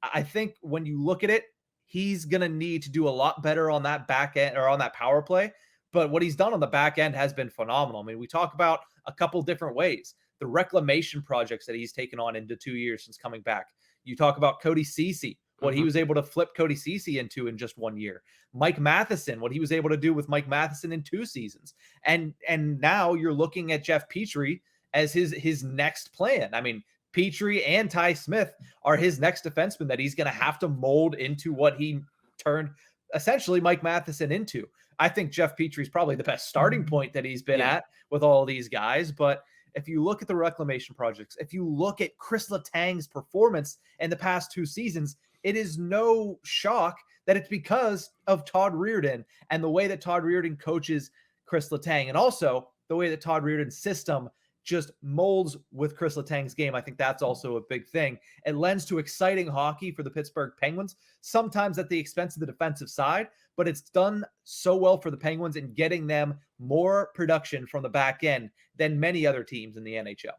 I think when you look at it, he's going to need to do a lot better on that back end or on that power play. But what he's done on the back end has been phenomenal. I mean, we talk about a couple different ways. The reclamation projects that he's taken on into 2 years since coming back. You talk about Cody Ceci, what he was able to flip Cody Ceci into in just 1 year. Mike Matheson, what he was able to do with Mike Matheson in 2 seasons. And now you're looking at Jeff Petrie as his next plan. I mean, Petrie and Ty Smith are his next defenseman that he's going to have to mold into what he turned essentially Mike Matheson into. I think Jeff Petrie is probably the best starting point that he's been at with all these guys. But if you look at the reclamation projects, if you look at Chris Letang's performance in the past 2 seasons, it is no shock that it's because of Todd Reirden and the way that Todd Reirden coaches Chris Letang, and also the way that Todd Reirden's system just molds with Chris Letang's game. I think that's also a big thing. It lends to exciting hockey for the Pittsburgh Penguins, sometimes at the expense of the defensive side, but it's done so well for the Penguins in getting them more production from the back end than many other teams in the NHL.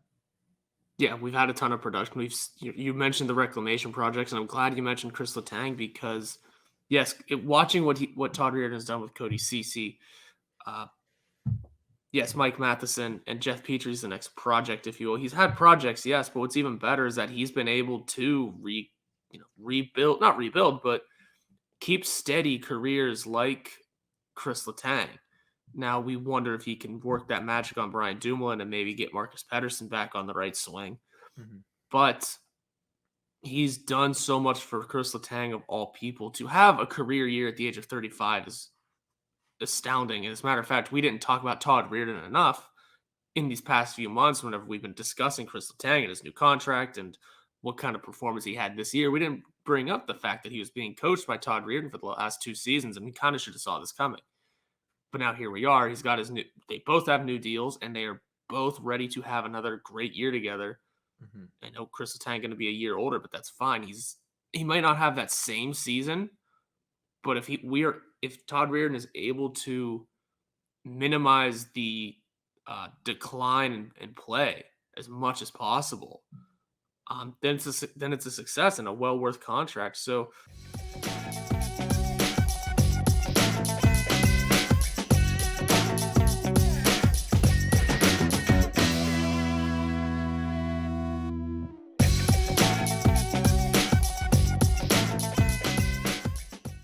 Yeah, we've had a ton of production. You mentioned the reclamation projects, and I'm glad you mentioned Chris Letang because, yes, watching what Todd Reirden has done with Cody Ceci, yes, Mike Matheson and Jeff Petrie's the next project, if you will. He's had projects, yes, but what's even better is that he's been able to not rebuild, but keep steady careers like Chris Letang. Now we wonder if he can work that magic on Brian Dumoulin and maybe get Marcus Pettersson back on the right swing. But he's done so much for Chris Letang of all people. To have a career year at the age of 35 is astounding. And as a matter of fact, we didn't talk about Todd Reirden enough in these past few months whenever we've been discussing Chris Letang and his new contract and what kind of performance he had this year. We didn't bring up the fact that he was being coached by Todd Reirden for the last 2 seasons, and we kind of should have saw this coming. But now here we are. He's got they both have new deals, and they are both ready to have another great year together. I know Chris Letang going to be a year older, but that's fine. He might not have that same season, but if Todd Reirden is able to minimize the decline in play as much as possible, then it's a success and a well worth contract. So